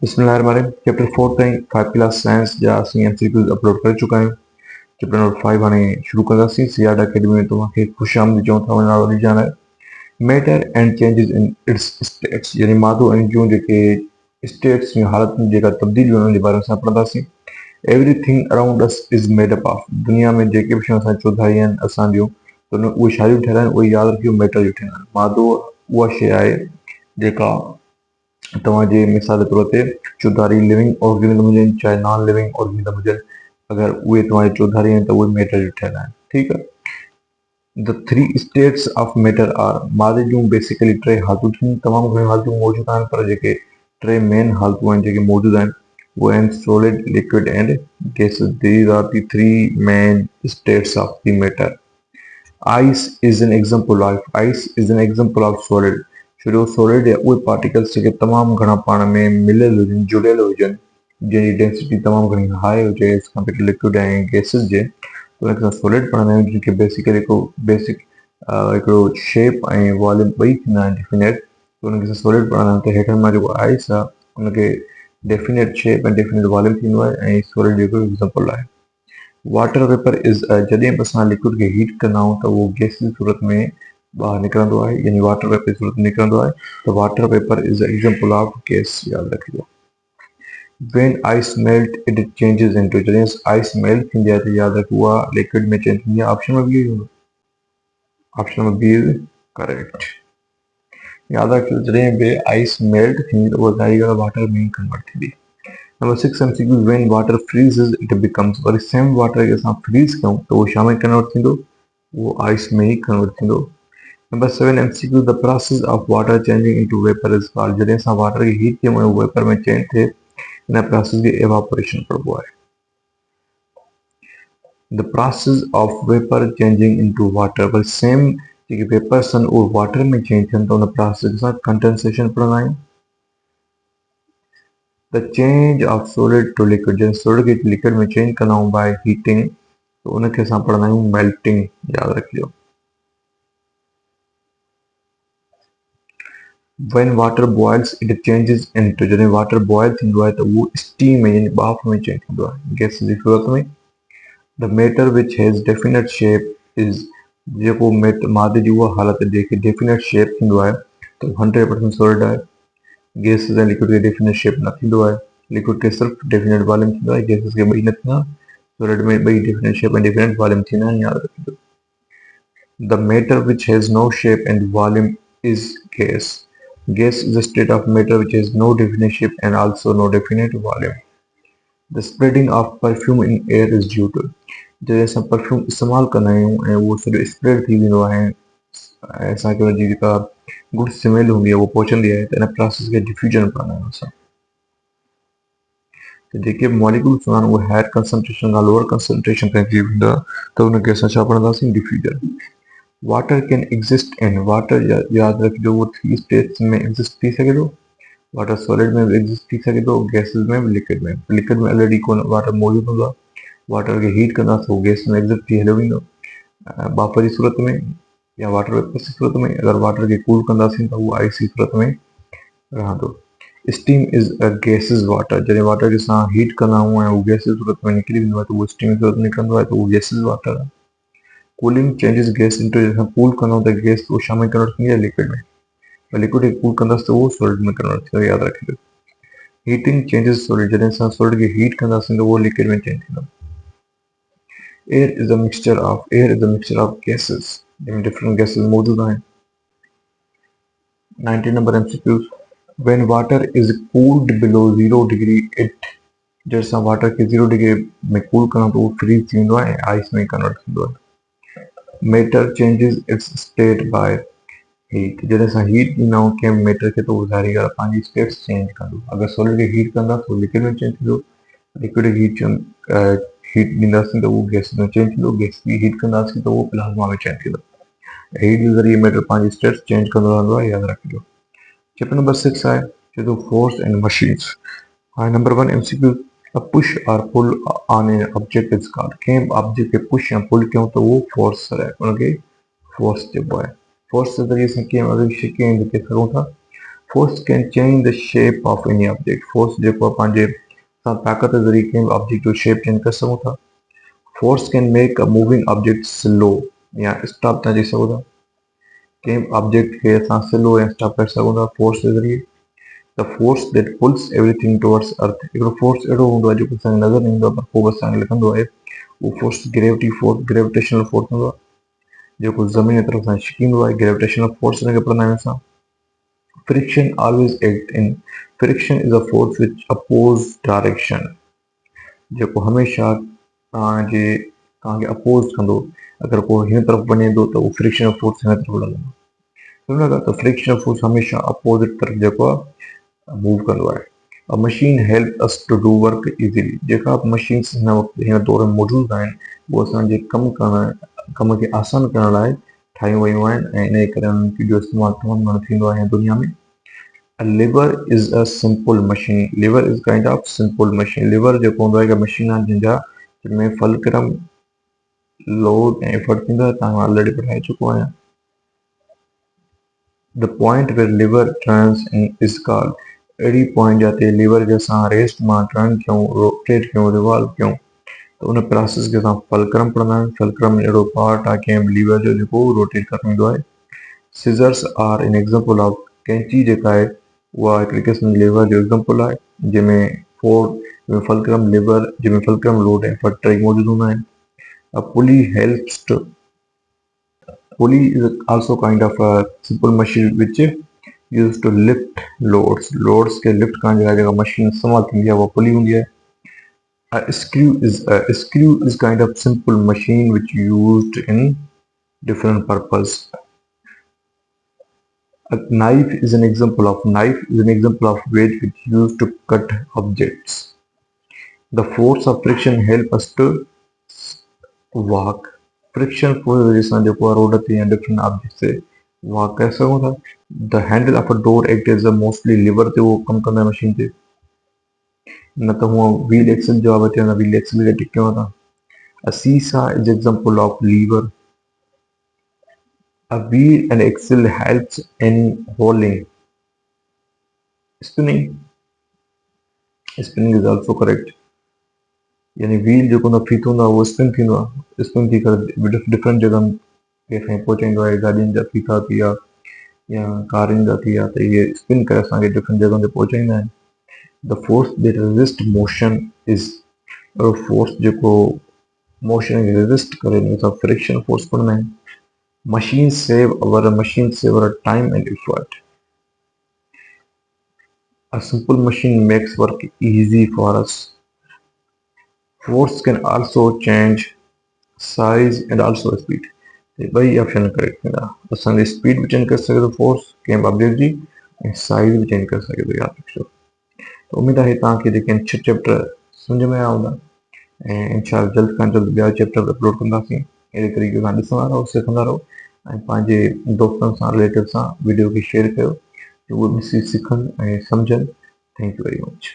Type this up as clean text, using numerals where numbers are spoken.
बिस्मिल्लाहिर्रहमानिर्रहीम चैप्टर 4 ताईं 5 class science जा असीं एमसीक्यूज़ अपलोड करे चुका आहियूं। चैप्टर नंबर 5 हाणे शुरू कंदासीं। सियाड अकेडमी में तव्हांखे ख़ुश आमदीद चऊं था। नालो ॾिजान आहे matter and changes in its states, यानी मादो ऐं जूं जेके स्टेट्स जूं हालतुनि जेका तब्दीलियूं आहिनि उन जे बारे में असां पढ़ंदासीं। Everything around us is made up of, दुनिया में जेके बि शयूं असां चौधारी आहिनि असां जूं त उहे छा जूं ठहियल आहिनि, उहे यादि रखियो मैटर जूं ठहियल आहिनि। मादो उहा शइ आहे जेका तव्हांजे मिसाल जे तौर ते चौधारी लिविंग ऑर्गेनिज़म हुजनि चाहे नॉन लिविंग ऑर्गेनिज़म हुजनि, अगरि उहे तव्हांजे चौधारी आहिनि त उहे मैटर जूं ठहियल आहिनि। ठीकु आहे। The three states of matter are, मादे जूं बेसिकली टे हालतूं थियूं, तमामु घणियूं हालतूं मौजूदु आहिनि, पर जेके टे मेन हालतूं आहिनि जेके मौजूदु आहिनि उहे आहिनि solid, liquid and gases. These are the three main states of the matter. Ice is an example of, ice is an example of solid. छो सॉलिड या उहे पार्टिकल्स जेके तमामु घणा पाण में मिलियल हुजनि, जुड़ियल हुजनि, जंहिंजी डेंसिटी तमामु घणी हाई हुजे एज़ कम्पेयर टू लिक्विड ऐं गैसिस जे, उनखे असां सॉलिड पढ़ंदा आहियूं, जेके बेसिकली हिकिड़ो शेप ऐं वॉल्यूम ॿई थींदा आहिनि डेफिनेट, त उनखे असां सॉलिड पढ़ंदा आहियूं। त हेठनि मां जेको आइस आहे उनखे डेफिनेट शेप ऐं डेफिनेट वॉल्यूम थींदो आहे ऐं सॉलिड जेको एग्जांपल आहे। वाटर वेपर इज़, जॾहिं बि असां लिक्विड खे हीट कंदा आहियूं त उहो गैस जी सूरत में ॿाहिरि निकिरंदो आहे, यानी वाटर वेपर जी सूरत में निकिरंदो आहे। त water vapour is example of gas, यादि रखिजो। When ice melt, it changes into, जॾहिं आइस मेल्ट थींदी आहे त यादि रखो उहा लिक्विड में चेंज थींदी आहे। ऑप्शन में बी हूंदो, option number B is correct. यादि रखियो जॾहिं बि आइस मेल्ट थींदी त उहा ज़ाहिरी ॻाल्हि आहे वाटर में कन्वर्ट थींदी। Number 6 MCQ, when water freezes it becomes, worry same water खे असां फ्रीज़ कयूं त उहो छा में कन्वर्ट थींदो, उहो आइस में ई कन्वर्ट थींदो। Number 7 MCQ, the process of water changing into vapour is called, जॾहिं असां वाटर खे हीट कयूं ऐं वेपर में चेंज थिए इन प्रोसेस खे एवापोरेशन कबो आहे। The process of vapour changing into water, वरी सेम जेके वेपर्स आहिनि उहे वाटर में चेंज थियनि त उन प्रोसेस खे असां कंडेंसेशन पढ़ंदा आहियूं। The change of solid to liquid, जॾहिं सॉलिड खे लिक्विड में चेंज कंदा आहियूं बाय हीटिंग त उनखे असां पढ़ंदा आहियूं मेल्टिंग, यादि रखिजो। When water boils it changes into, जॾहिं वाटर बॉयल थींदो आहे त उहो स्टीम में यानी भाप में चेंज थींदो आहे, गैस जी सूरत में। The matter which has definite shape is, जेको मादे जी उहा हालत जेके डेफिनेट शेप थींदो आहे त 100% सॉलिड आहे। गैसेस ऐं लिक्विड खे डेफिनेट शेप न थींदो आहे, लिक्विड खे सिर्फ़ु डेफिनेट वॉल्यूम थींदो आहे, गैसेस खे ॿई न थींदा। सॉलिड में ॿई डेफिनेट शेप ऐं डेफिनेट वॉल्यूम थींदा आहिनि, यादि रखिजो। The matter which has no shape and volume is gas, gas is a state of matter which has no definite shape and also no definite volume. The spreading of perfume in air is due to, जॾहिं असां perfume इस्तेमालु कंदा आहियूं ऐं उहो सॼो spread थी वेंदो आहे ऐं असांखे उनजी जेका गुड स्मेल हूंदी आहे उहा पहुचंदी आहे त इन प्रोसेस खे डिफ्यूजन पढ़ंदा आहियूं असां। त जेके मॉलिक्यूल्स हूंदा आहिनि उहे हायर कंसंट्रेशन खां लोअर कंसंट्रेशन ताईं थी वेंदा त उनखे असां छा पढ़ंदासीं, diffusion. Water can exist in, water यादि रखिजो उहो 3 स्टेट्स में एग्जिस्ट थी सघे थो। वाटर सॉलिड में बि एग्जिस्ट थी सघे थो, गैसिस में बि, लिक्विड में। लिक्विड में ऑलरेडी कोन वाटर मौजूदु हूंदो आहे, वाटर खे हीट कंदासीं उहो गैस में एग्जिस्ट थी हलियो वेंदो बाफ़ जी सूरत में या वाटर वेपर जी सूरत में। अगरि वाटर खे कूल कंदासीं त उहो आइस जी सूरत में रहंदो। Steam is a gases water, जॾहिं वाटर खे असां हीट कंदा आहियूं ऐं उहो गैस जी सूरत में निकिरी वेंदो आहे त उहो स्टीम जी सूरत में निकिरंदो आहे, त उहो गैसिस वाटर आहे। कूलिंग चेंजिस गैस इनटू, जॾहिं कूल कंदा आहियूं त गैस उहो छा में कन्वर्ट थींदी आहे, लिक्विड में। लिक्विड खे कूल कंदासीं त उहो सॉलिड में कन्वर्ट थींदो, यादि रखिजो। हीटिंग चेंजिस सॉलिड, जॾहिं असां सॉलिड खे हीट कंदासीं त उहो लिक्विड में चेंज थींदो। Air is a mixture of, air is a mixture of gases, जंहिंमें डिफरेंट गैसेस मौजूदु आहिनि। 19 number MCQ, when water is cooled below 0 degree it, जॾहिं असां वाटर खे 0 डिग्री में कूल कंदा त उहो फ्रीज थी वेंदो आहे ऐं आइस में कन्वर्ट थींदो आहे। Matter changes it's state by heat, जॾहिं असां हीट ॾींदा आहियूं कंहिं मैटर खे त उहो ज़ाहिरी ॻाल्हि पंहिंजी स्टेट्स चेंज कंदो। अगरि सॉलिड खे हीट कंदा त उहो लिक्विड में चेंज थींदो, लिक्विड खे हीट ॾींदासीं त उहो गैस में चेंज थींदो, गैस खे हीट कंदासीं त उहो प्लाज़्मा में चेंज थींदो। हीट जे ज़रिए मैटर पंहिंजी स्टेट्स चेंज कंदो रहंदो आहे, यादि रखिजो। चैप्टर नंबर 6 आहे, चए थो फोर्स एंड मशीन्स। हाणे number 1 MCQ, a push or pull on an object is called, कंहिं ऑब्जेक्ट खे पुश या पुल कयूं त उहो फोर्स आहे, उनखे फोर्स चइबो आहे। फोर्स जे ज़रिए असां कंहिं शइ खे लिखे सघूं था। Force can change the shape of any object. Force जेको आहे पंहिंजे सां ताक़त ज़रिए कंहिं बि ऑब्जेक्ट जो शेप चेंज करे सघूं था। Force can make a moving object slow या स्टॉप था चई सघूं था। कंहिं बि ऑब्जेक्ट खे असां स्लो या स्टॉप करे सघूं था फोर्स जे ज़रिए। The force that pools everything towards अर्थ, हिकिड़ो फोर्स अहिड़ो हूंदो आहे जेको असांखे नज़र न ईंदो आहे पर पोइ बि असांखे लॻंदो आहे उहो force gravity force gravitational force हूंदो आहे जेको ज़मीन जी तरफ़ सां छिकींदो आहे। ग्रेविटेशनल फोर्स हिनखे पढ़ंदा आहियूं असां। Friction always act in, friction is a force which oppose direction, जेको हमेशह तव्हांखे अपोज़ कंदो। अगरि को हिन तरफ़ वञे थो त उहो फ्रिक्शनल फोर्स हिन तरफ़ लॻंदो। सम्झो था त फ्रिक्शनल फोर्स हमेशह अपोज़िट तरफ़ जेको आहे मूव कंदो आहे। A machine help us to do work easily, जेका बि मशीन्स हिन वक़्तु हिन दौर में मौजूदु आहिनि उहे असांजे कम खे आसान करण लाइ ठाहियूं वयूं आहिनि ऐं इन जे करे उन्हनि जो इस्तेमालु तमामु घणो थींदो आहे दुनिया में। A lever is a simple machine. Lever is kind of simple machine. Lever जेको हूंदो आहे हिकु मशीन आहे जंहिंमें फलक्रम लोड ऐं एफर्ट थींदो आहे। तव्हां ऑलरेडी पढ़ाए चुको आहियां। The point where lever turns is called, अहिड़ी पॉइंट जाते लीवर खे असां रेस्ट मां टर्न कयूं, रोटेट कयूं, रिवॉल्व कयूं त उन प्रोसेस खे असां फलक्रम पढ़ंदा आहियूं। फलक्रम अहिड़ो पार्ट आहे कंहिं बि लीवर जो जेको रोटेट कंदो आहे। Scissors are an example of, कैंची जेका आहे उहा हिकिड़ी क़िस्म जी लेवर जो एग्ज़ाम्पल आहे जंहिंमें फलक्रम लोड ऐं फट टई मौजूदु हूंदा आहिनि। A pulley helps to, pulley is also kind of a simple machine which used to lift loads, loads के लिफ्ट करण जे लाइ जेका मशीन इस्तेमालु थींदी आहे उहा पुली हूंदी आहे। A screw is kind of simple machine which used in different purpose. A knife is an example of wedge which used to cut objects. The force of friction help us to walk. Friction force वजह सां जेको आहे road ते या different object ते walk करे सघूं था। The handle of a door act as a mostly lever ते उहो कमु कंदा आहिनि मशीन ते, न त हूअं व्हील एक्सल जो आहे बचंदा व्हील एक्सल खे टिक कयूं था। A seesaw is example of lever. A wheel and axle helps in holding spinning, spinning is also correct, यानी व्हील जेको हूंदो आहे फीथो हूंदो आहे उहो स्पिन थींदो आहे, स्पिन थी करे डिफरेंट जॻहनि ते असांखे पहुचाईंदो आहे। गाॾियुनि जा फीथा थी विया या कारुनि जा थी विया त इहे स्पिन करे असांखे डिफरेंट जॻहनि ते पहुचाईंदा आहिनि। The force that resist motion is, force जेको मोशन खे रेज़िस्ट करे हुनखे असां फ्रिक्शन फोर्स पढ़ंदा आहियूं। Machine save our time and effort. A simple machine makes work easy for us. Force can also change size and also speed. ये ॿई option correct थींदा। असांजी स्पीड भी चेंज करे सघे थो फोर्स कंहिं बि ऑब्जेक्ट जी ऐं साइज़ भी चेंज करे सघे थो, यादि रखिजो। त उमेद आहे तव्हांखे जेके आहिनि 6 चैप्टर सम्झ में आया हूंदा ऐं इंशाअल्लाह जल्द खां जल्द ॿिया चैप्टर अपलोड कंदासीं। अहिड़े तरीक़े सां ॾिसंदा रहो, सिखंदा रहो ऐं पंहिंजे दोस्तनि सां रिलेटिव सां वीडियो खे शेयर कयो कि उहे ॾिसी सिखनि ऐं सम्झनि। Thank you very much.